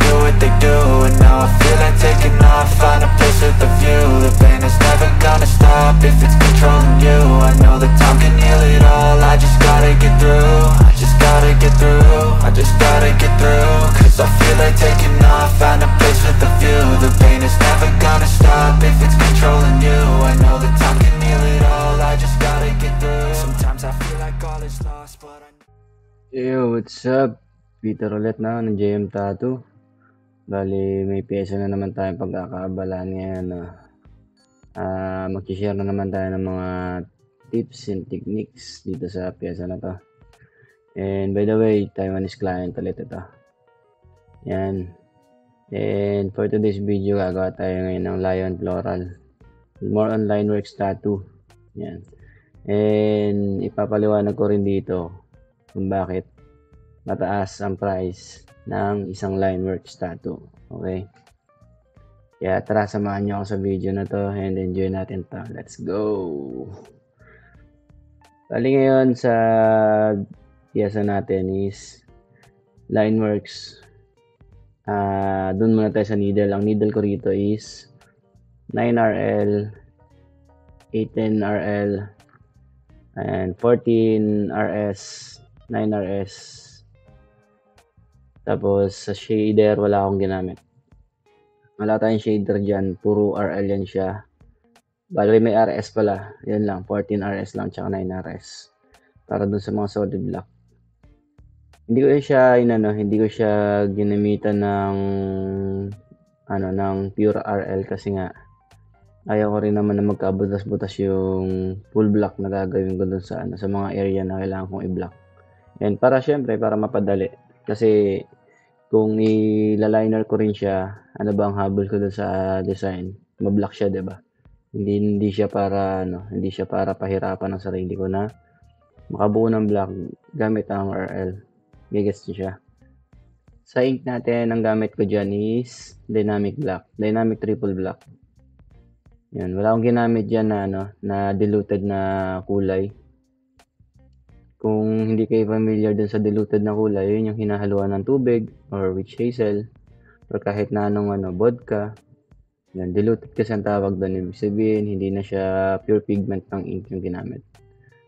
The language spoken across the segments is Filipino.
do what they do. And now I feel like taking off, find a place with a view. The pain is never gonna stop if it's controlling you. I know that time can heal it all, I just gotta get through. I just gotta get through, I just gotta get through. Cause I feel like taking off, find a place with a view. The pain is never gonna stop if it's controlling you. I know that time can heal it all, I just gotta get through. Sometimes I feel like all is lost, but I Yo, what's up? Peter ulit na ng JM Tattoo. Bali, may pyesa na naman tayong pagkakaabalaan ngayon. Mag-share na naman tayo ng mga tips and techniques dito sa pyesa na to. And by the way, Taiwanese client ulit ito. Yan. And for today's video, gagawa tayo ngayon ng Lion Floral. More on Lineworks Tattoo. Yan. And ipapaliwanag ko rin dito kung bakit mataas ang price ng isang Lineworks tattoo. Okay? Kaya tara, samahan nyo ako sa video na to and enjoy natin to. Let's go! Bali ngayon sa piyesa natin is Lineworks. Doon muna tayo sa needle. Ang needle ko rito is 9RL, 18RL, and 14RS, 9RS. Tapos sa shader, wala akong ginamit. Wala tayong shader dyan. Puro RL yan siya. Bali may RS pala. Yan lang. 14RS lang tsaka 9RS. Para dun sa mga solid block. Hindi ko siya ginamitan ng pure RL kasi nga ayaw ko rin naman na magkabutas-butas yung full block na gagawin ko dun sa mga area na kailangan kong i-block. And para syempre, para mapadali. Kasi kung ilaliner ko rin siya, ano ba ang habol ko dun sa design? Ma-block siya, 'di ba? Hindi siya para pahirapan ng sarili ko na makabuo ng block gamit ang RL. Gigets niyo siya. Sa ink natin, ang gamit ko dyan is Dynamic Black. Dynamic Triple Black. Yan, wala akong ginamit dyan na diluted na kulay. Kung hindi kayo familiar dun sa diluted na kulay, yun yung hinahaluan ng tubig or witch hazel or kahit na anong vodka. Yan, diluted kasi ang tawag doon. Ibig sabihin, hindi na siya pure pigment ng ink yung ginamit.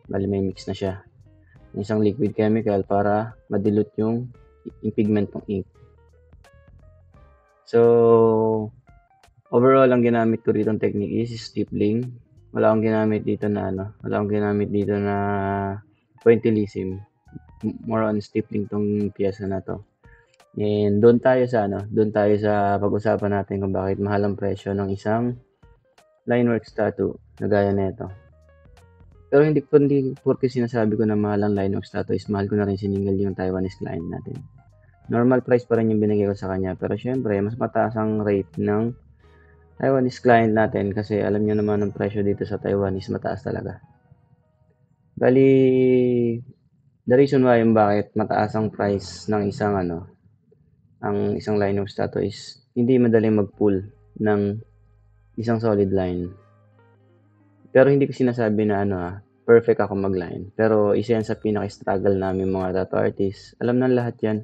Bali may mix na siya. Isang liquid chemical para ma-dilute yung pigment ng ink. So, overall, ang ginamit ko rito ng technique is stippling. Wala akong ginamit dito na pointillism. More on stippling tong piyesa na to. And doon tayo sa pag-usapan natin kung bakit mahal ang presyo ng isang Lineworks tattoo na gaya nito. Pero hindi porque sinasabi ko na mahal ang Lineworks tattoo is mahal ko na rin siningil yung Taiwanese client natin. Normal price pa rin yung binigay ko sa kanya, pero syempre mas mataas ang rate ng Taiwanese client natin kasi alam niyo naman ang presyo dito sa Taiwan is mataas talaga. Bali, the reason why yung bakit mataas ang price ng isang Lineworks tattoo is hindi madaling mag-pull ng isang solid line. Pero hindi ko sinasabi na perfect ako mag-line. Pero isa yan sa pinaka-struggle namin mga tattoo artists. Alam ng lahat yan.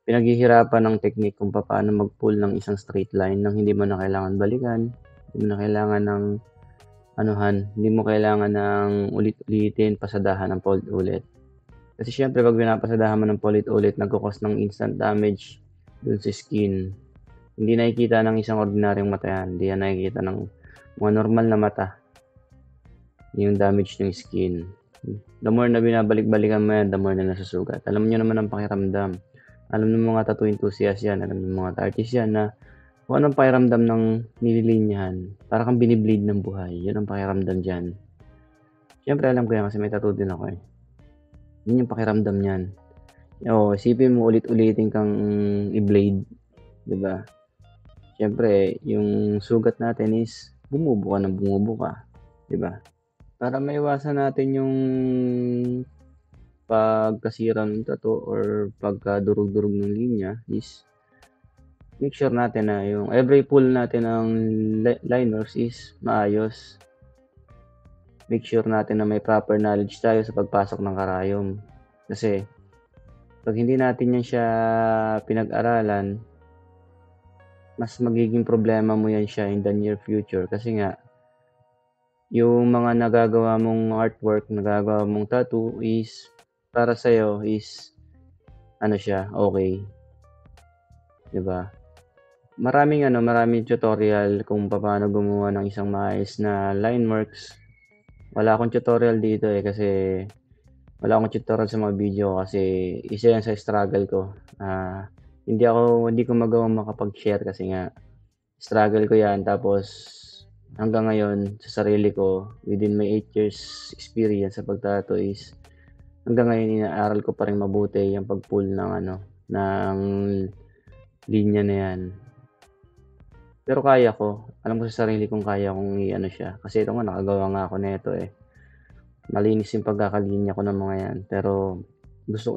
Pinaghihirapan ng technique kung paano mag-pull ng isang straight line nang hindi mo na kailangan balikan. Hindi mo na kailangan ng hindi mo kailangan ng ulit-ulitin, pasadahan ng paulit-ulit. Kasi syempre pag pinapasadahan mo ng paulit-ulit, nagkukos ng instant damage dun sa skin. Hindi nakikita ng isang ordinaryong mata yan. Hindi yan nakikita ng mga normal na mata. Yung damage ng skin. The more na binabalik-balikan mo yan, the more na nasusugat. Alam nyo naman ang pakiramdam. Alam ng mga tattoo enthusiasts yan, alam ng mga artists yan na kung anong pakiramdam ng nililinyahan. Para kang binibleed ng buhay. Yun ang pakiramdam dyan. Siyempre alam ko yan kasi may tattoo din ako eh. Yun yung pakiramdam niyan. Isipin mo ulit-ulitin kang i-blade. Diba? Siyempre, yung sugat natin is bumubuka ng bumubuka. Diba? Para maiwasan natin yung pagkasira ng tattoo or pagkadurog-durog ng linya is make sure natin na yung every pull natin ng liners is maayos. Make sure natin na may proper knowledge tayo sa pagpasok ng karayom. Kasi 'Pag hindi natin yan siya pinag-aralan, mas magiging problema mo yan siya in the near future kasi nga, yung mga nagagawa mong artwork, nagagawa mong tattoo is para sa'yo is ano siya, okey, 'di ba? Maraming tutorial kung papaano gumawa ng isang maayos na line works. Wala akong tutorial dito, kasi wala akong tutorial sa mga video ko kasi isa yan sa struggle ko. Hindi ko magawang makapag-share kasi nga struggle ko yan tapos hanggang ngayon sa sarili ko within my 8 years experience sa pagtato is hanggang ngayon inaaral ko pa ring mabuti yung pag-pull ng linya na yan. Pero kaya ko, alam ko sa sarili kong kaya kong i-ano siya kasi ito nga nakagawa nga ako nito, Malinis yung pagkakalinya ko ng mga yan pero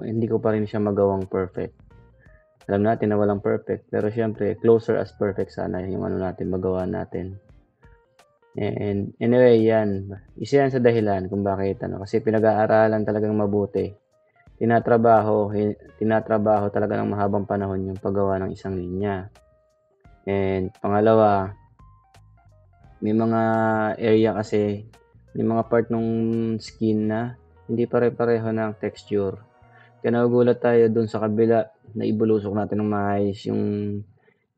hindi ko pa rin siya magawang perfect. Alam natin na walang perfect pero siyempre closer as perfect sana yung natin magawa natin. And anyway yan, isa yan sa dahilan kung bakit kasi pinag-aaralan talagang mabuti. Tinatrabaho talaga ng mahabang panahon yung paggawa ng isang linya. And pangalawa, may mga area kasi, may mga part ng skin na hindi pare-pareho ng texture. Kaya nagugulat tayo dun sa kabila na ibulusok natin ng maayos yung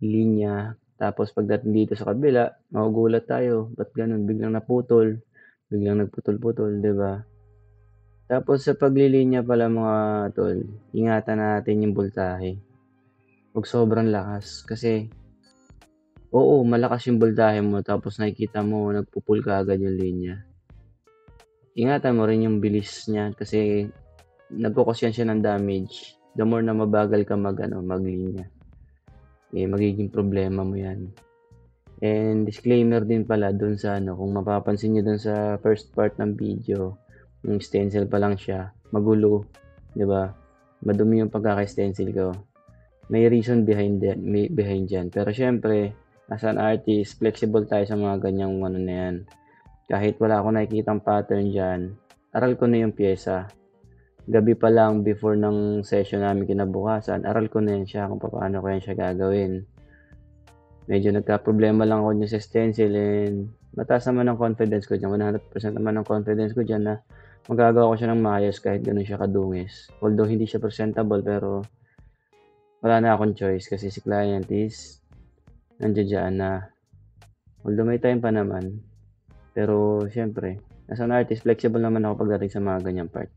linya. Tapos pagdating dito sa kabila, magugulat tayo, ba't ganun? Biglang nagputol-putol, 'di ba? Tapos sa paglilinya pala mga tol, ingatan natin yung voltahe. Huwag sobrang lakas kasi oo, malakas yung voltahe mo tapos nakikita mo nagpupul kaagad yung linya. Ingatan mo rin yung bilis niya kasi nagko-cause yan siya ng damage. The more na mabagal ka maglinya, magiging problema mo yan. And disclaimer din pala dun sa kung mapapansin niyo dun sa first part ng video, yung stencil pa lang siya, magulo, 'di ba? Madumi yung pagkaka-stencil ko. May reason behind dyan. Pero syempre, as an artist, flexible tayo sa mga ganyang na yan. Kahit wala akong nakikitang pattern dyan, aral ko na yung pyesa. Gabi pa lang before ng session namin kinabukasan, aral ko na yan siya kung paano ko yan siya gagawin. Medyo nagka-problema lang ako niya sa stencil and mataas naman ang confidence ko dyan. 100% naman ang confidence ko dyan na magagawa ko siya ng maayos kahit ganun siya kadungis. Although hindi siya presentable pero wala na akong choice kasi si client is nandiyan na. Although may time pa naman. Pero syempre, as an artist, flexible naman ako pagdating sa mga ganyang part.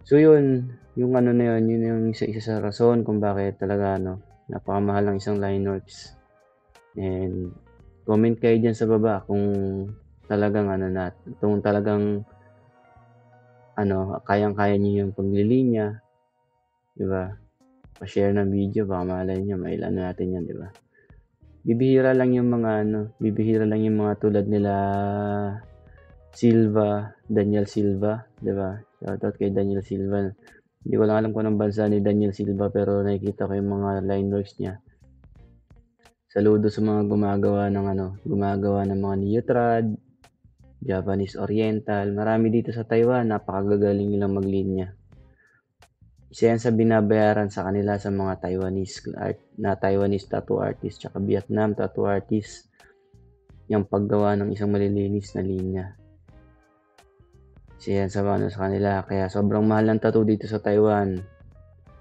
So yun, yung na yun, yun yung isa sa rason kung bakit talaga napakamahal ng isang Lineworks. And comment kayo dyan sa baba kung talagang kung talagang kayang-kaya niyo yung paglilinya, di ba? Pa-share ng video, baka malay nyo, mailan natin yan, di ba? Bibihira lang yung mga tulad nila Daniel Silva, di ba? Shoutout kay Daniel Silva. Hindi ko lang alam kung anong bansa ni Daniel Silva pero nakikita ko yung mga Lineworks niya. Saludo sa mga gumagawa ng mga Neotrad, Japanese Oriental. Marami dito sa Taiwan, napakagagaling nilang maglinya. Isa yan sa binabayaran sa kanila sa mga Taiwanese tattoo artist tsaka Vietnam tattoo artist yung paggawa ng isang malilinis na linya. Isa yan sa kanila kaya sobrang mahal ng tattoo dito sa Taiwan,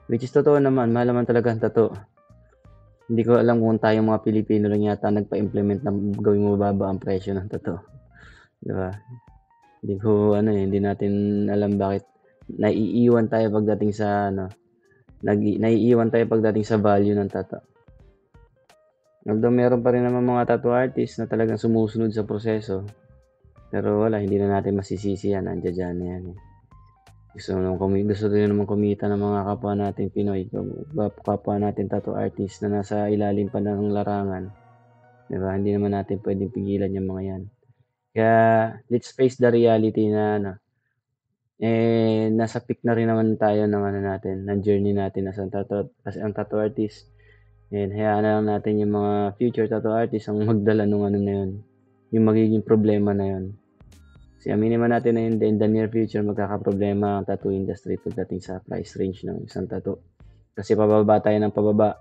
which is totoo naman, mahal naman talaga ang tattoo. Hindi ko alam kung tayong mga Pilipino lang yata nagpa-implement ng gawing mababa ang presyo ng tattoo, di ba? Hindi natin alam bakit naiiwan tayo pagdating sa value ng tattoo. Although meron pa rin naman mga tattoo artists na talagang sumusunod sa proseso. Pero wala, hindi na natin masisisi yan. Andiyan na yan. Gusto rin naman kumita ng mga kapwa nating Pinoy, kapwa natin tattoo artists na nasa ilalim pa ng larangan. Diba? Hindi naman natin pwedeng pigilan yung mga yan. Kaya let's face the reality na nasa peak na rin naman tayo ng journey natin as ang tattoo artist. And hayaan na lang natin yung mga future tattoo artists ang magdala nung na yun. Yung magiging problema na yun. Kasi aminin man natin na in the near future magkakaproblema ang tattoo industry pagdating sa price range ng isang tattoo. Kasi pababa tayo ng pababa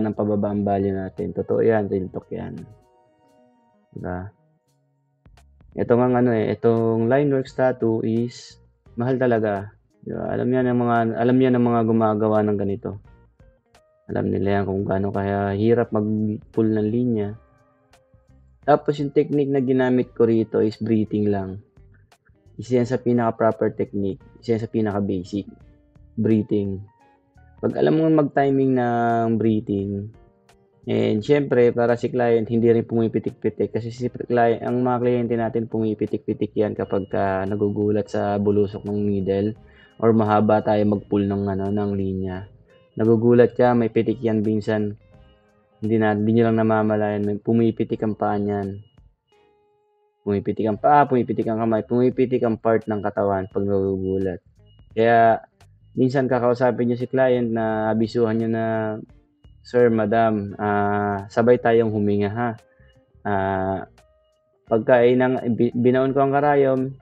ng pababa ang value natin. Totoo 'yan, real talk 'yan. 'Di ba? Ito ngang ano, itong Lineworks tattoo is mahal talaga, 'di ba? Alam 'yan ng mga gumagawa ng ganito. Alam nila 'yan kung gaano kahirap mag-pull ng linya. Tapos yung technique na ginamit ko rito is breathing lang. Isa yan sa pinaka-proper technique, isa yan sa pinaka-basic, breathing. Pag alam mo mag-timing ng breathing, and syempre para si client hindi rin pumipitik-pitik kasi si client, ang mga kliyente natin pumipitik-pitik yan kapag nagugulat sa bulusok ng needle or mahaba tayo mag-pull ng linya. Nagugulat siya, may pitik yan minsan. Hindi nyo lang namamalayan, may pumipitik ang paa niyan. Pumipitik ang paa, pumipitik ang kamay, pumipitik ang part ng katawan pag nagugulat. Kaya minsan kakausapin nyo si client na abisuhan nyo na, "Sir, madam, sabay tayong huminga ha. Pagka binaon ko ang karayom,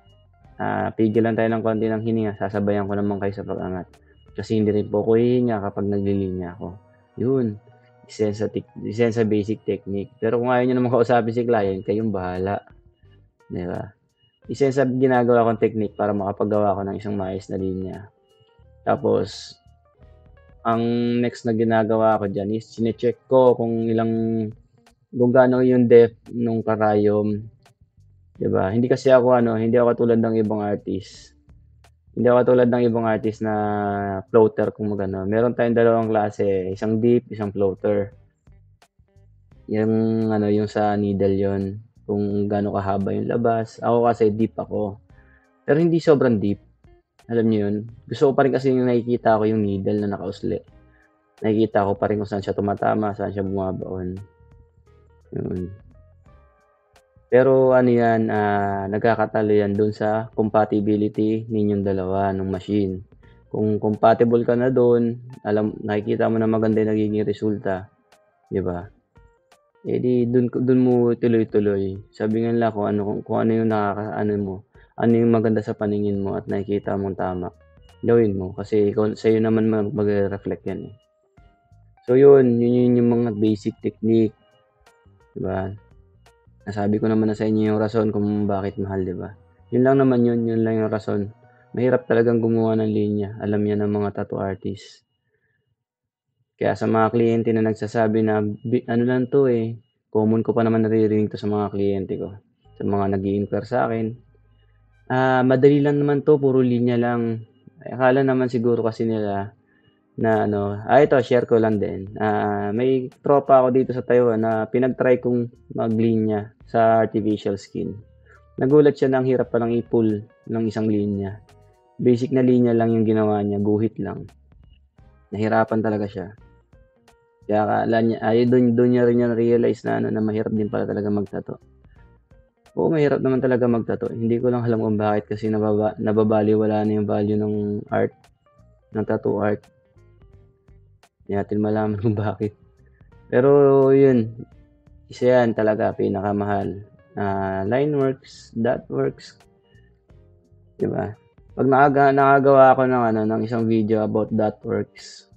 pigilan tayo ng konti ng hininga, sasabayan ko naman kayo sa pag-angat. Kasi hindi rin po ako hihinga kapag naglilinya ako." Yun, isa sa basic technique. Pero kung ayaw nyo naman kausapin si client, kayong bahala. Diba? Isa sa ginagawa kong technique para makapagawa ko ng isang maayos na linya. Tapos, ang next na ginagawa ko dyan is sinecheck ko kung gaano yung depth nung karayom. Diba? Hindi ako tulad ng ibang artist. Hindi ako tulad ng ibang artist na floater kung magano. Meron tayong dalawang klase, isang deep, isang floater. Yung sa needle yon, kung gaano kahaba yung labas. Ako kasi deep ako. Pero hindi sobrang deep. Alam niyo yun? Gusto ko pa rin kasi yung nakikita ko yung needle na nakausli. Nakikita ko pa rin kung saan siya tumatama, saan siya bumabaon. Yun. Pero yan, nagkakatalo yan dun sa compatibility ninyong dalawa ng machine. Kung compatible ka na dun, nakikita mo na maganda yung nagiging resulta. Diba? Di dun mo tuloy-tuloy. Sabi nga nila kung ano yung ano yung maganda sa paningin mo at nakikita mong tama. Gawin mo kasi sa'yo naman mag-reflect yan eh. So yun yung mga basic technique. Diba? Nasabi ko naman na sa inyo yung rason kung bakit mahal, diba? Yun lang naman yun lang yung rason. Mahirap talagang gumawa ng linya. Alam yan ng mga tattoo artists. Kaya sa mga kliyente na nagsasabi na ano lang to common ko pa naman naririnig to sa mga kliyente ko. Sa mga nag-i-inquire sa akin. Madali lang naman to, puro linya lang. Akala naman siguro kasi nila na ito share ko lang din. May tropa ako dito sa Taiwan na pinag-try kong maglinya sa artificial skin. Nagulat siya na ang hirap palang i-pull ng isang linya. Basic na linya lang yung ginawa niya, guhit lang. Nahirapan talaga siya. Kaya akala niya, doon niya rin realize na mahirap din pala talaga magtato. Oo, mahirap naman talaga magtato. Hindi ko lang alam kung bakit kasi nababaliwala na yung value ng art, ng tattoo art. Hindi natin malaman kung bakit. Pero yun, isa yan talaga, pinakamahal. Lineworks, Dotworks, diba? Pag nakagawa ako ng isang video about Dotworks,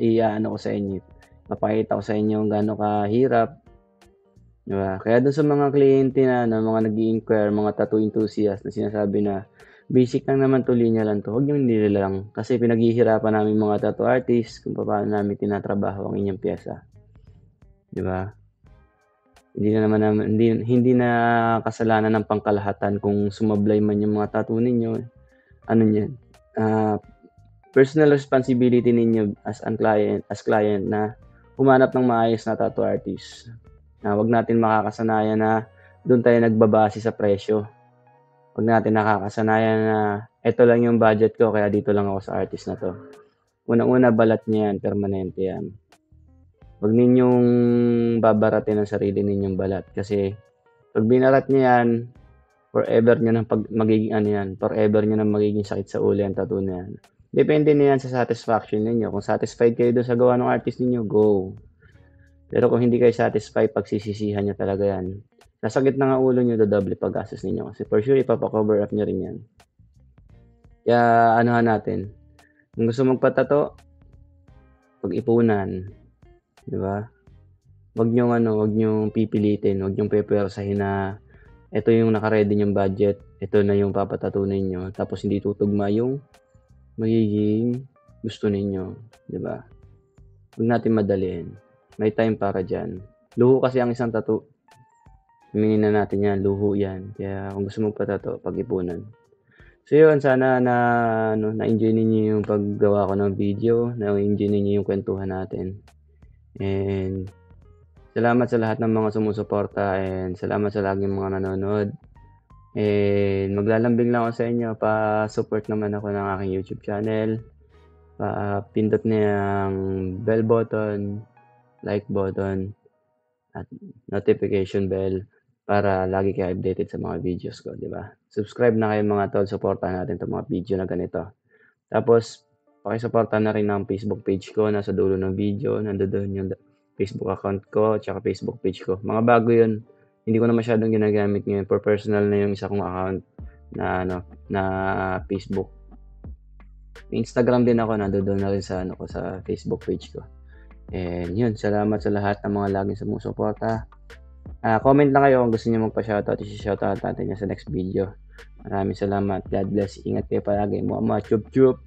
iano ko sa inyo, papakita ko sa inyo gaano kahirap, diba? Kaya dun sa mga kliyente na mga nag-i-inquire, mga tattoo enthusiast na sinasabi na basic lang naman to, linya lang to, huwag nyo nilalang kasi pinaghihirapan namin mga tattoo artists kung paano namin tinatrabaho ang inyong pyesa, diba? Hindi na kasalanan ng pangkalahatan kung sumablay man yung mga tattoo ninyo. Ano yan? Personal responsibility ninyo as client na humanap ng maayos na tattoo artist. Wag natin makakasanayan na doon tayo nagbabase sa presyo. Wag natin nakakasanayan na ito lang yung budget ko kaya dito lang ako sa artist na to. Unang-una, balat niya yan, permanente yan. Wag ninyong babaratin ang sarili ninyong balat kasi pag binarat niya yan, forever niya nang forever niya nang magiging sakit sa ulo ang tattoo na yan. Depende na yan sa satisfaction ninyo. Kung satisfied kayo doon sa gawa ng artist ninyo, go. Pero kung hindi kayo satisfied, pagsisisihan nyo talaga yan. sasakit na nga ulo nyo, dodoble paggastos ninyo. Kasi for sure, ipapa-cover up nyo rin yan. Kaya anuhan natin. Kung gusto magpatato, pag-ipunan. Di ba? Wag nyong pipilitin, wag nyong pepersahin na ito yung naka-ready yung budget, ito na yung papatato ninyo, tapos hindi tutugma yung magiging gusto ninyo, di ba? Huwag natin madaliin. May time para dyan. Luho kasi ang isang tattoo. Aminin na natin yan, luho yan. Kaya kung gusto mong patato, pag-ipunan. So yun, sana na-enjoy ninyo yung paggawa ko ng video, na-enjoy ninyo yung kwentuhan natin. And salamat sa lahat ng mga sumusuporta and salamat sa laging mga nanonood. And maglalambing lang ako sa inyo, pa-support naman ako ng aking YouTube channel. Pa-pindot na yung bell button, like button, at notification bell para lagi kayo updated sa mga videos ko, di ba? Subscribe na kayo mga tol, supportahan natin itong mga video na ganito. Tapos, pakisuportahan na rin ng Facebook page ko, nasa dulo ng video, nandoon yung Facebook account ko, tsaka Facebook page ko. Mga bago yun, hindi ko na masyadong ginagamit ngayon, for personal na yung isa kong account na Facebook. Instagram din ako, nandoon na rin sa sa Facebook page ko. And yun, salamat sa lahat ng mga laging sumusuporta. Comment lang kayo kung gusto niyo magpa-shoutout, i-shoutout natin yan sa next video. Maraming salamat. God bless. Ingat kayo palagi. Chup chup.